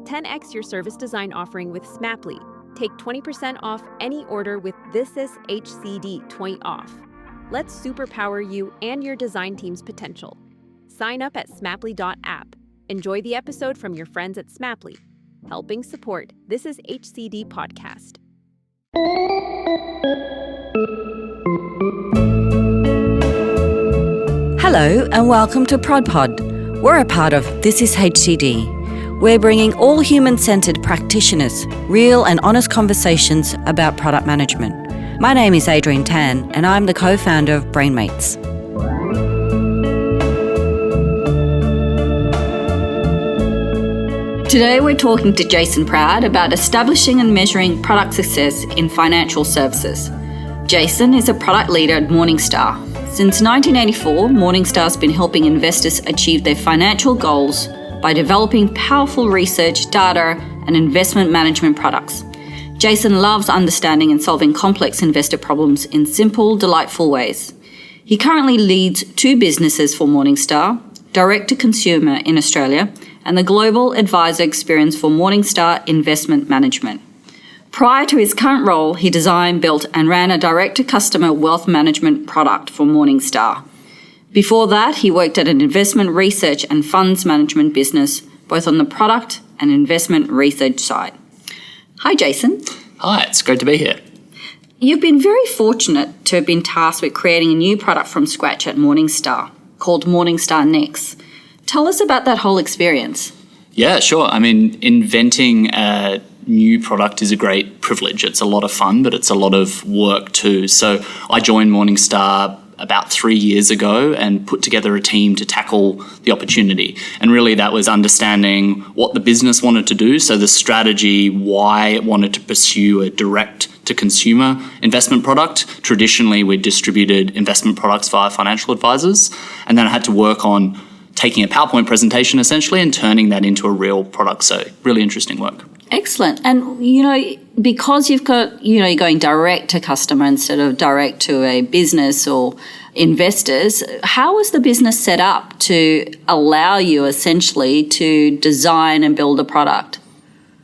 10x your service design offering with Smapply. Take 20% off any order with This Is HCD 20 off. Let's superpower you and your design team's potential. Sign up at smapply.app. Enjoy the episode from your friends at Smapply, helping support This Is HCD podcast. Hello and welcome to Prod Pod. We're a part of This Is HCD. We're bringing all human-centered practitioners real and honest conversations about product management. My name is Adrienne Tan and I'm the co-founder of Brainmates. Today we're talking to Jason Prowd about establishing and measuring product success in financial services. Jason is a product leader at Morningstar. Since 1984, Morningstar's been helping investors achieve their financial goals by developing powerful research, data, and investment management products. Jason loves understanding and solving complex investor problems in simple, delightful ways. He currently leads 2 businesses for Morningstar, direct-to-consumer in Australia, and the global advisor experience for Morningstar Investment Management. Prior to his current role, he designed, built, and ran a direct-to-customer wealth management product for Morningstar. Before that, he worked at an investment research and funds management business, both on the product and investment research side. Hi, Jason. Hi, it's great to be here. You've been very fortunate to have been tasked with creating a new product from scratch at Morningstar called Morningstar Next. Tell us about that whole experience. Yeah, sure. I mean, inventing a new product is a great privilege. It's a lot of fun, but it's a lot of work too. So I joined Morningstar about 3 years ago and put together a team to tackle the opportunity. And really that was understanding what the business wanted to do. So the strategy, why it wanted to pursue a direct-to-consumer investment product. Traditionally, we distributed investment products via financial advisors. And then I had to work on taking a PowerPoint presentation essentially and turning that into a real product. So really interesting work. Excellent. And, because you've got, you're going direct to customer instead of direct to a business or investors, how was the business set up to allow you essentially to design and build a product?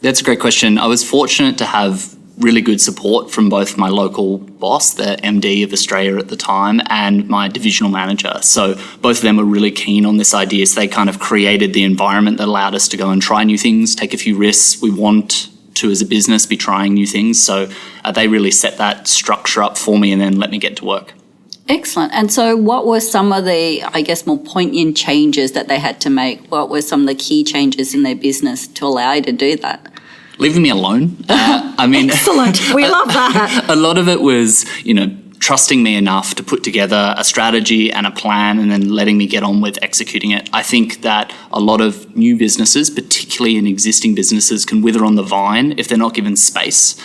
That's a great question. I was fortunate to have really good support from both my local boss, the MD of Australia at the time, and my divisional manager. So both of them were really keen on this idea. So they kind of created the environment that allowed us to go and try new things, take a few risks. We want to, as a business, be trying new things. So they really set that structure up for me and then let me get to work. Excellent. And so what were some of the, more poignant changes that they had to make? What were some of the key changes in their business to allow you to do that? Leaving me alone. Excellent. We love that. A lot of it was, trusting me enough to put together a strategy and a plan and then letting me get on with executing it. I think that a lot of new businesses, particularly in existing businesses, can wither on the vine if they're not given space.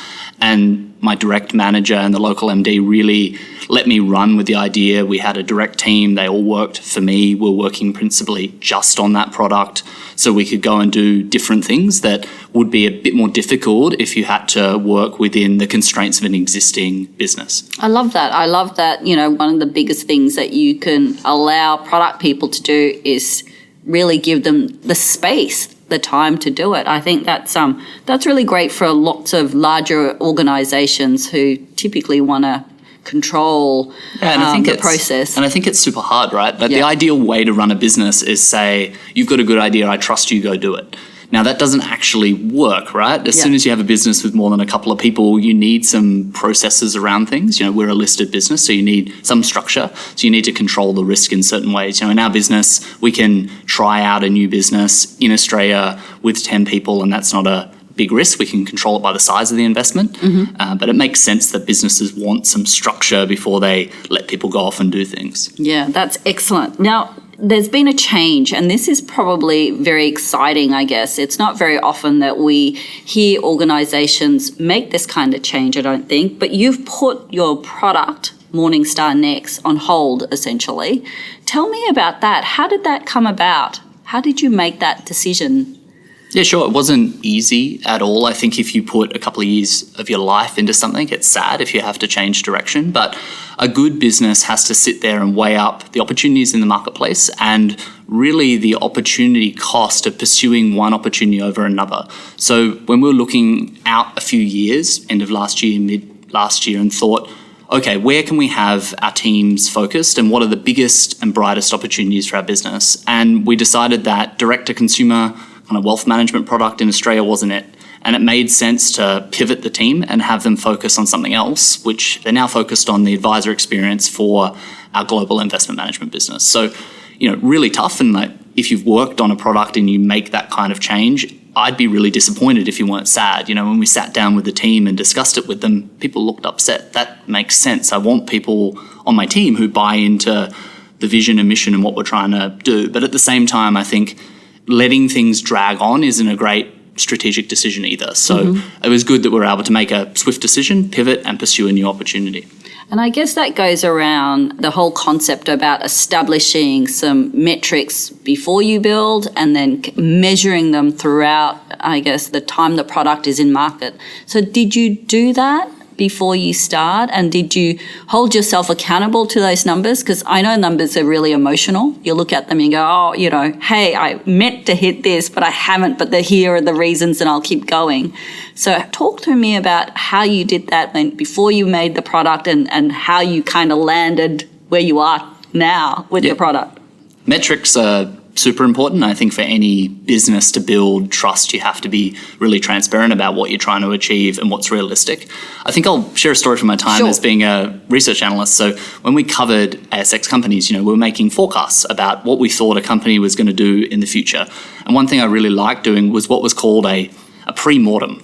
And my direct manager and the local MD really let me run with the idea. We had a direct team. They all worked for me. We're working principally just on that product. So we could go and do different things that would be a bit more difficult if you had to work within the constraints of an existing business. I love that. One of the biggest things that you can allow product people to do is really give them the space, the time to do it. I think that's really great for lots of larger organizations who typically want to control the process. And I think it's super hard, right? But the ideal way to run a business is say, you've got a good idea, I trust you, go do it. Now, that doesn't actually work, right? As soon as you have a business with more than a couple of people, you need some processes around things. We're a listed business, so you need some structure. So you need to control the risk in certain ways. In our business, we can try out a new business in Australia with 10 people, and that's not a big risk. We can control it by the size of the investment. Mm-hmm. But it makes sense that businesses want some structure before they let people go off and do things. Yeah, that's excellent. Now, there's been a change, and this is probably very exciting, I guess. It's not very often that we hear organisations make this kind of change, I don't think, but you've put your product, Morningstar Next, on hold, essentially. Tell me about that. How did that come about? How did you make that decision? Yeah, sure. It wasn't easy at all. I think if you put a couple of years of your life into something, it's sad if you have to change direction. But a good business has to sit there and weigh up the opportunities in the marketplace and really the opportunity cost of pursuing one opportunity over another. So when we were looking out a few years, end of last year, mid last year, and thought, okay, where can we have our teams focused and what are the biggest and brightest opportunities for our business? And we decided that direct-to-consumer kind of wealth management product in Australia wasn't it. And it made sense to pivot the team and have them focus on something else, which they're now focused on the advisor experience for our global investment management business. So, really tough. And like, if you've worked on a product and you make that kind of change, I'd be really disappointed if you weren't sad. When we sat down with the team and discussed it with them, people looked upset. That makes sense. I want people on my team who buy into the vision and mission and what we're trying to do. But at the same time, I think letting things drag on isn't a great strategic decision either. So it was good that we were able to make a swift decision, pivot, and pursue a new opportunity. And I guess that goes around the whole concept about establishing some metrics before you build and then measuring them throughout, I guess, the time the product is in market. So did you do that before you start? And did you hold yourself accountable to those numbers? Because I know numbers are really emotional. You look at them and you go, hey, I meant to hit this, but I haven't, but here are the reasons and I'll keep going. So talk to me about how you did that before you made the product and how you kind of landed where you are now with the product. Metrics are super important. I think for any business to build trust, you have to be really transparent about what you're trying to achieve and what's realistic. I think I'll share a story from my time as being a research analyst. So when we covered ASX companies, we were making forecasts about what we thought a company was going to do in the future. And one thing I really liked doing was what was called a pre-mortem.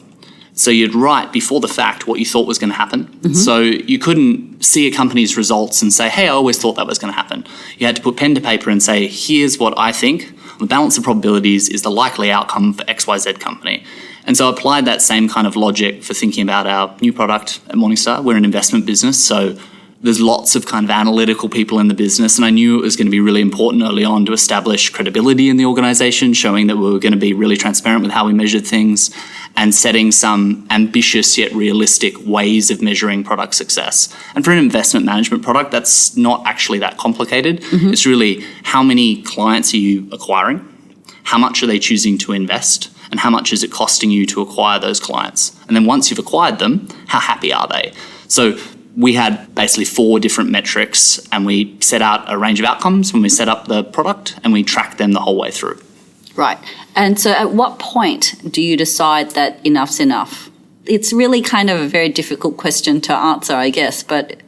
So you'd write before the fact what you thought was going to happen. So you couldn't see a company's results and say, hey, I always thought that was going to happen. You had to put pen to paper and say, here's what I think the balance of probabilities is the likely outcome for XYZ company. And so I applied that same kind of logic for thinking about our new product at Morningstar. We're an investment business, so there's lots of kind of analytical people in the business, and I knew it was going to be really important early on to establish credibility in the organisation, showing that we were going to be really transparent with how we measured things and setting some ambitious yet realistic ways of measuring product success. And for an investment management product, that's not actually that complicated. It's really how many clients are you acquiring, how much are they choosing to invest, and how much is it costing you to acquire those clients. And then once you've acquired them, how happy are they? So we had basically 4 different metrics and we set out a range of outcomes when we set up the product and we tracked them the whole way through. Right. And so at what point do you decide that enough's enough? It's really kind of a very difficult question to answer, I guess, but...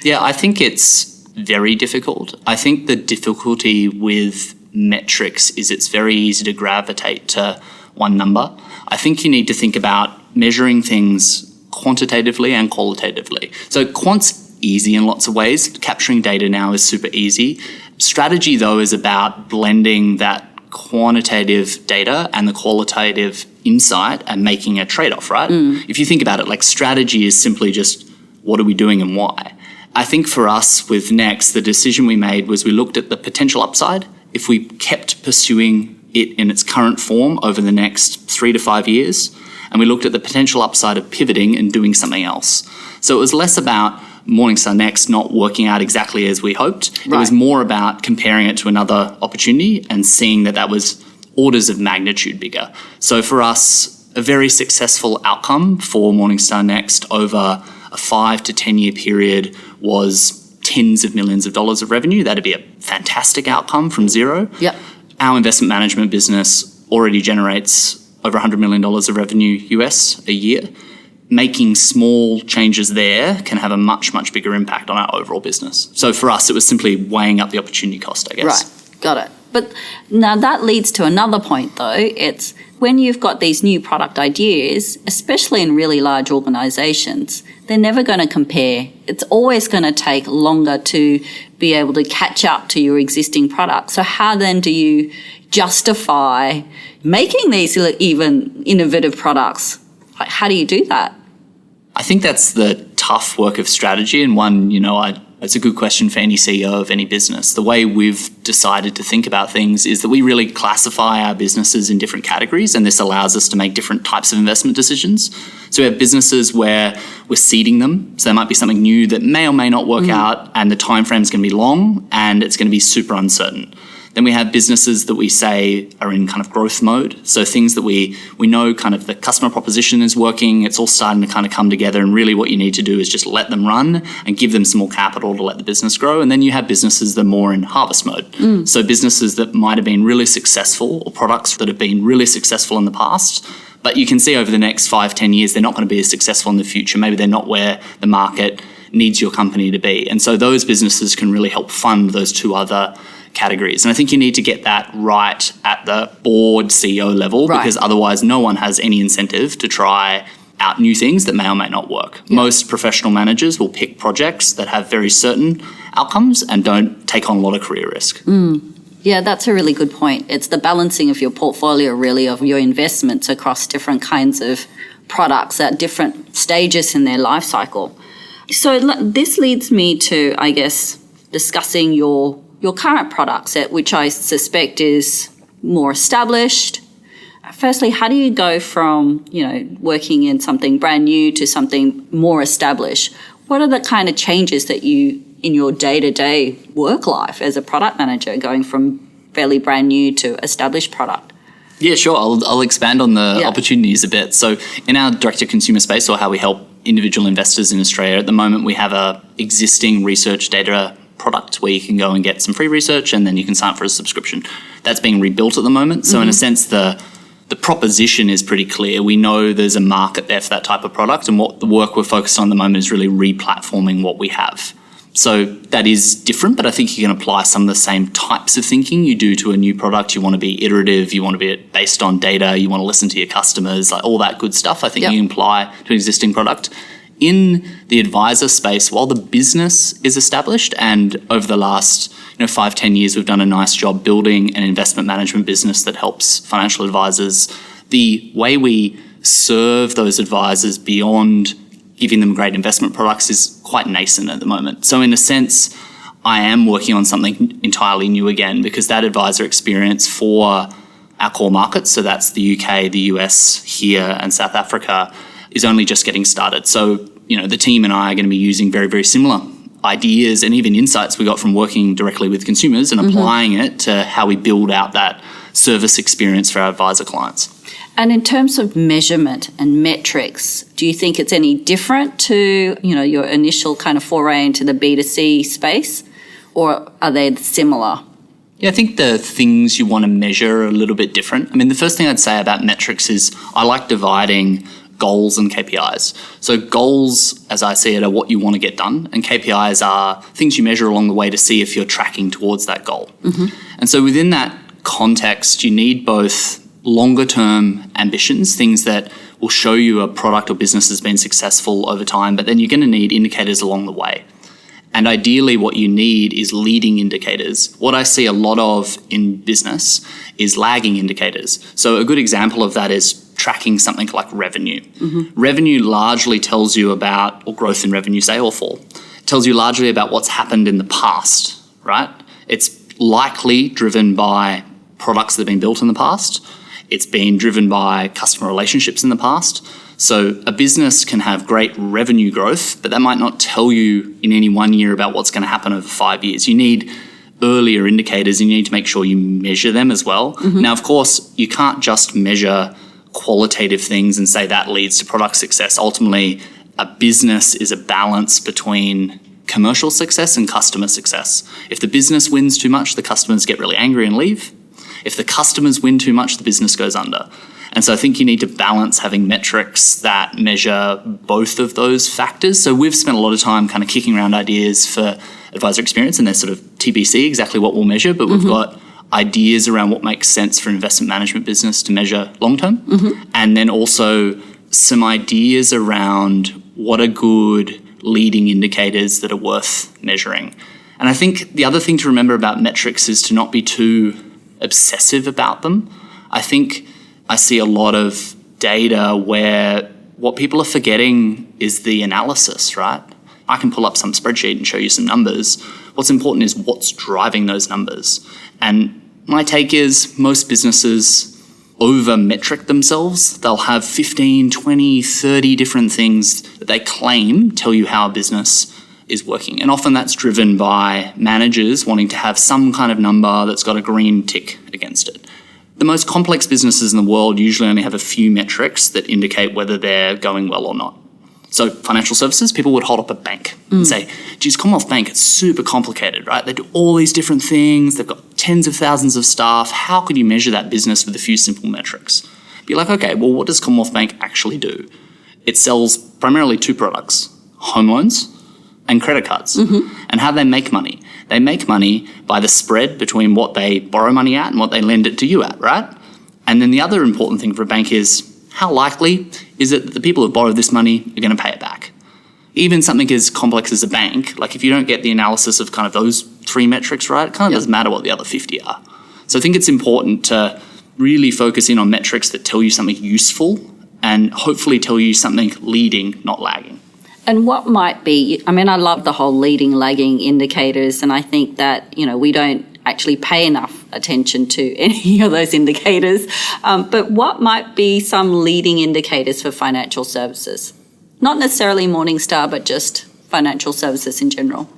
Yeah, I think it's very difficult. I think the difficulty with metrics is it's very easy to gravitate to one number. I think you need to think about measuring things quantitatively and qualitatively. So quant's easy in lots of ways. Capturing data now is super easy. Strategy, though, is about blending that quantitative data and the qualitative insight and making a trade-off, right? If you think about it, like strategy is simply just what are we doing and why. I think for us with Next, the decision we made was we looked at the potential upside. If we kept pursuing it in its current form over the next 3 to 5 years, and we looked at the potential upside of pivoting and doing something else. So it was less about Morningstar Next not working out exactly as we hoped. Right. It was more about comparing it to another opportunity and seeing that was orders of magnitude bigger. So for us, a very successful outcome for Morningstar Next over a 5 to 10 year period was tens of millions of dollars of revenue. That'd be a fantastic outcome from zero. Yep. Our investment management business already generates over $100 million of revenue US a year. Making small changes there can have a much, much bigger impact on our overall business. So for us, it was simply weighing up the opportunity cost, I guess. Right, got it. But now that leads to another point, though. It's when you've got these new product ideas, especially in really large organisations, they're never going to compare. It's always going to take longer to be able to catch up to your existing product. So how then do you justify making these even innovative products? Like, how do you do that? I think that's the tough work of strategy, and one, I It's a good question for any CEO of any business. The way we've decided to think about things is that we really classify our businesses in different categories, and this allows us to make different types of investment decisions. So we have businesses where we're seeding them. So there might be something new that may or may not work out, and the time frame is going to be long and it's going to be super uncertain. Then we have businesses that we say are in kind of growth mode. So things that we know kind of the customer proposition is working, it's all starting to kind of come together, and really what you need to do is just let them run and give them some more capital to let the business grow. And then you have businesses that are more in harvest mode. So businesses that might have been really successful, or products that have been really successful in the past, but you can see over the next 5-10 years, they're not going to be as successful in the future. Maybe they're not where the market needs your company to be. And so those businesses can really help fund those two other categories. And I think you need to get that right at the board CEO level, because otherwise no one has any incentive to try out new things that may or may not work. Most professional managers will pick projects that have very certain outcomes and don't take on a lot of career risk. Yeah, that's a really good point. It's the balancing of your portfolio, really, of your investments across different kinds of products at different stages in their life cycle. So this leads me to, I guess, discussing your current product set, which I suspect is more established. Firstly, how do you go from, working in something brand new to something more established? What are the kind of changes that you, in your day-to-day work life as a product manager, going from fairly brand new to established product? Yeah, sure. I'll expand on the opportunities a bit. So in our direct-to-consumer space, or how we help individual investors in Australia, at the moment we have a existing research data product where you can go and get some free research, and then you can sign up for a subscription. That's being rebuilt at the moment. So in a sense, the proposition is pretty clear. We know there's a market there for that type of product, and what the work we're focused on at the moment is really re-platforming what we have. So that is different, but I think you can apply some of the same types of thinking you do to a new product. You want to be iterative, you want to be based on data, you want to listen to your customers, like all that good stuff I think you can apply to an existing product. In the advisor space, while the business is established, and over the last 5-10 years we've done a nice job building an investment management business that helps financial advisors, the way we serve those advisors beyond giving them great investment products is quite nascent at the moment. So in a sense, I am working on something entirely new again, because that advisor experience for our core markets, so that's the UK, the US, here, and South Africa, is only just getting started. So the team and I are going to be using very, very similar ideas and even insights we got from working directly with consumers and applying it to how we build out that service experience for our advisor clients. And in terms of measurement and metrics, do you think it's any different to, your initial kind of foray into the B2C space, or are they similar? Yeah, I think the things you want to measure are a little bit different. I mean, the first thing I'd say about metrics is I like dividing goals and KPIs. So goals, as I see it, are what you want to get done, and KPIs are things you measure along the way to see if you're tracking towards that goal. And so within that context, you need both longer term ambitions, things that will show you a product or business has been successful over time, but then you're going to need indicators along the way. And ideally what you need is leading indicators. What I see a lot of in business is lagging indicators. So a good example of that is tracking something like revenue. Revenue largely tells you about, or growth in revenue, say, or fall, tells you largely about what's happened in the past, right? It's likely driven by products that have been built in the past. It's been driven by customer relationships in the past. So a business can have great revenue growth, but that might not tell you in any one year about what's going to happen over 5 years. You need earlier indicators, and you need to make sure you measure them as well. Now, of course, you can't just measure qualitative things and say that leads to product success. Ultimately, a business is a balance between commercial success and customer success. If the business wins too much, the customers get really angry and leave. If the customers win too much, the business goes under. And so I think you need to balance having metrics that measure both of those factors. So we've spent a lot of time kind of kicking around ideas for advisor experience, and they're sort of TBC, exactly what we'll measure, but we've got ideas around what makes sense for an investment management business to measure long term. And then also some ideas around what are good leading indicators that are worth measuring. And I think the other thing to remember about metrics is to not be too obsessive about them. I think I see a lot of data where what people are forgetting is the analysis, right? I can pull up some spreadsheet and show you some numbers. What's important is what's driving those numbers. And my take is most businesses over-metric themselves. They'll have 15, 20, 30 different things that they claim tell you how a business is working. And often that's driven by managers wanting to have some kind of number that's got a green tick against it. The most complex businesses in the world usually only have a few metrics that indicate whether they're going well or not. So financial services, people would hold up a bank and say, geez, Commonwealth Bank, it's super complicated, right? They do all these different things. They've got tens of thousands of staff. How could you measure that business with a few simple metrics? Be like, okay, well, what does Commonwealth Bank actually do? It sells primarily two products, home loans and credit cards. And how do they make money? They make money by the spread between what they borrow money at and what they lend it to you at, right? And then the other important thing for a bank is how likely is it that the people who borrowed this money are going to pay it back? Even something as complex as a bank, like if you don't get the analysis of kind of those three metrics right, it kind of doesn't matter what the other 50 are. So I think it's important to really focus in on metrics that tell you something useful and hopefully tell you something leading, not lagging. And what might be, I mean, I love the whole leading, lagging indicators, and I think that, we don't actually pay enough attention to any of those indicators. But what might be some leading indicators for financial services? Not necessarily Morningstar, but just financial services in general.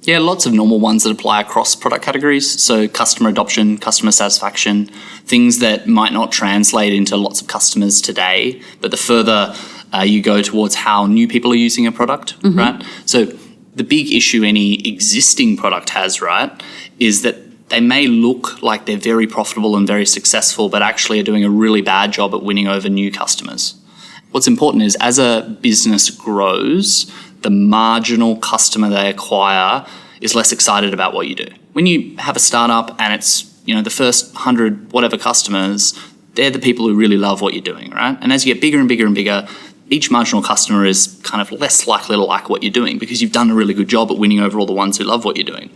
Yeah, lots of normal ones that apply across product categories. So customer adoption, customer satisfaction, things that might not translate into lots of customers today, but the further you go towards how new people are using a product, right? So the big issue any existing product has, right, is that they may look like they're very profitable and very successful, but actually are doing a really bad job at winning over new customers. What's important is as a business grows, the marginal customer they acquire is less excited about what you do. When you have a startup and it's, the first 100 whatever customers, they're the people who really love what you're doing, right? And as you get bigger and bigger and bigger, each marginal customer is kind of less likely to like what you're doing because you've done a really good job at winning over all the ones who love what you're doing.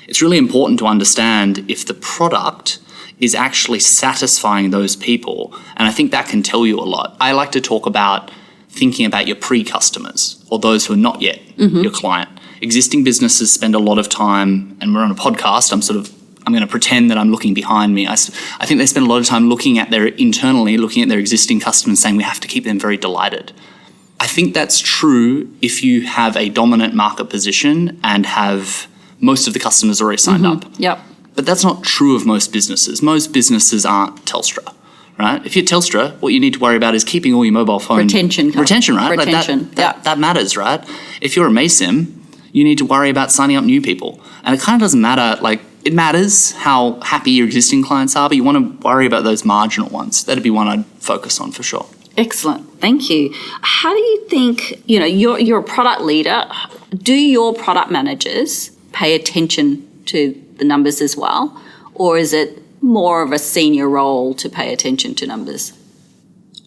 It's really important to understand if the product is actually satisfying those people, and I think that can tell you a lot. I like to talk about thinking about your pre-customers or those who are not yet your client. Existing businesses spend a lot of time, and we're on a podcast, I'm going to pretend that I'm looking behind me. I think they spend a lot of time looking at their existing customers saying we have to keep them very delighted. I think that's true if you have a dominant market position and have most of the customers already signed up. Yep. But that's not true of most businesses. Most businesses aren't Telstra, right? If you're Telstra, what you need to worry about is keeping all your mobile phone... Retention, right? Retention. That matters, right? If you're a Masim, you need to worry about signing up new people. And it kind of doesn't matter, it matters how happy your existing clients are, but you want to worry about those marginal ones. That'd be one I'd focus on for sure. Excellent. Thank you. How do you think, you're a product leader. Do your product managers pay attention to the numbers as well? Or is it more of a senior role to pay attention to numbers?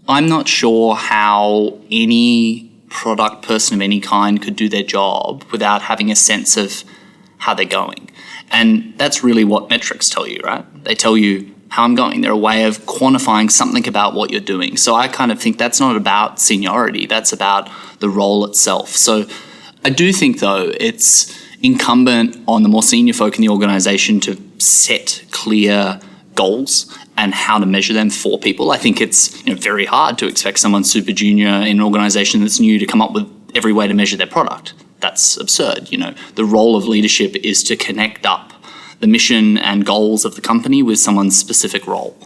I'm not sure how any product person of any kind could do their job without having a sense of how they're going. And that's really what metrics tell you, right? They tell you how I'm going. They're a way of quantifying something about what you're doing. So I kind of think that's not about seniority. That's about the role itself. So I do think, though, it's incumbent on the more senior folk in the organisation to set clear goals and how to measure them for people. I think it's very hard to expect someone super junior in an organisation that's new to come up with every way to measure their product. That's absurd. The role of leadership is to connect up the mission and goals of the company with someone's specific role.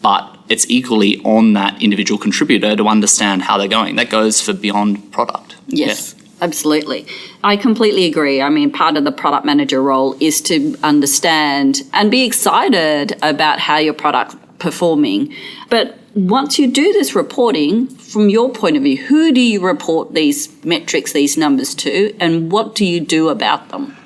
But it's equally on that individual contributor to understand how they're going. That goes for beyond product. Yes. Yeah. Absolutely. I completely agree. I mean, part of the product manager role is to understand and be excited about how your product's performing. But once you do this reporting, from your point of view, who do you report these metrics, these numbers to, and what do you do about them?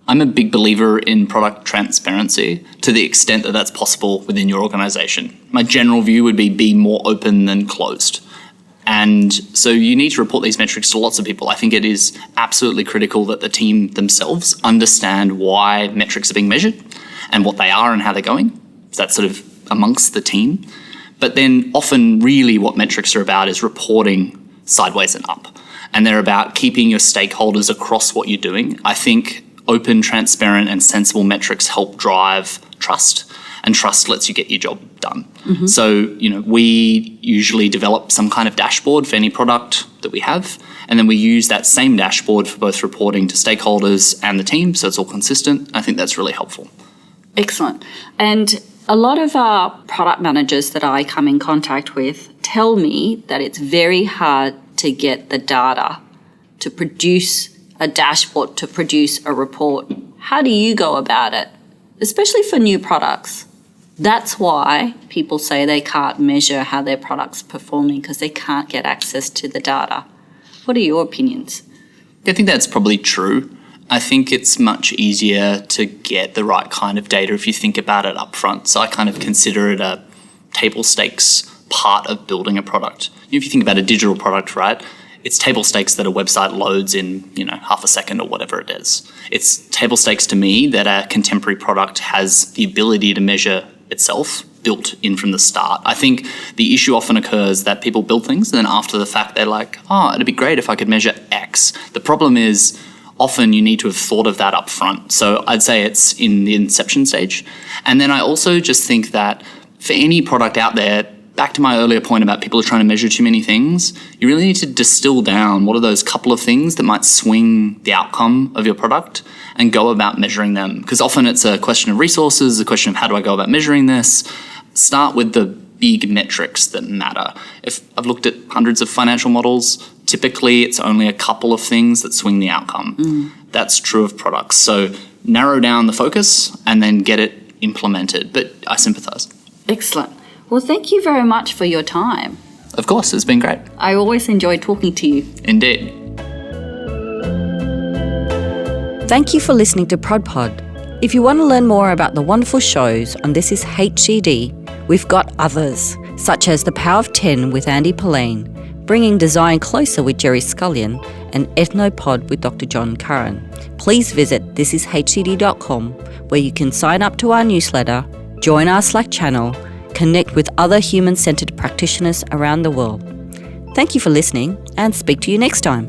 I'm a big believer in product transparency to the extent that that's possible within your organisation. My general view would be more open than closed. And so you need to report these metrics to lots of people. I think it is absolutely critical that the team themselves understand why metrics are being measured and what they are and how they're going. So that's sort of amongst the team. But then often really what metrics are about is reporting sideways and up. and they're about keeping your stakeholders across what you're doing. I think open, transparent, and sensible metrics help drive trust, and trust lets you get your job done. So, we usually develop some kind of dashboard for any product that we have, and then we use that same dashboard for both reporting to stakeholders and the team, so it's all consistent. I think that's really helpful. Excellent. And a lot of our product managers that I come in contact with tell me that it's very hard to get the data to produce a dashboard, to produce a report. How do you go about it, especially for new products? That's why people say they can't measure how their product's performing, because they can't get access to the data. What are your opinions? I think that's probably true. I think it's much easier to get the right kind of data if you think about it up front. So I kind of consider it a table stakes part of building a product. If you think about a digital product, right, it's table stakes that a website loads in, half a second or whatever it is. It's table stakes to me that a contemporary product has the ability to measure itself built in from the start. I think the issue often occurs that people build things and then after the fact they're like, it'd be great if I could measure X. The problem is often you need to have thought of that up front. So I'd say it's in the inception stage. And then I also just think that for any product out there, back to my earlier point about people are trying to measure too many things, you really need to distill down what are those couple of things that might swing the outcome of your product and go about measuring them. Because often it's a question of resources, a question of how do I go about measuring this. Start with the big metrics that matter. If I've looked at hundreds of financial models, typically it's only a couple of things that swing the outcome. That's true of products. So narrow down the focus and then get it implemented. But I sympathise. Excellent. Well, thank you very much for your time. Of course, it's been great. I always enjoy talking to you. Indeed. Thank you for listening to ProdPod. If you want to learn more about the wonderful shows on This is HCD, we've got others, such as The Power of 10 with Andy Pillane, Bringing Design Closer with Gerry Scullion, and Ethnopod with Dr. John Curran. Please visit thisishcd.com, where you can sign up to our newsletter, join our Slack channel, connect with other human-centered practitioners around the world. Thank you for listening, and speak to you next time.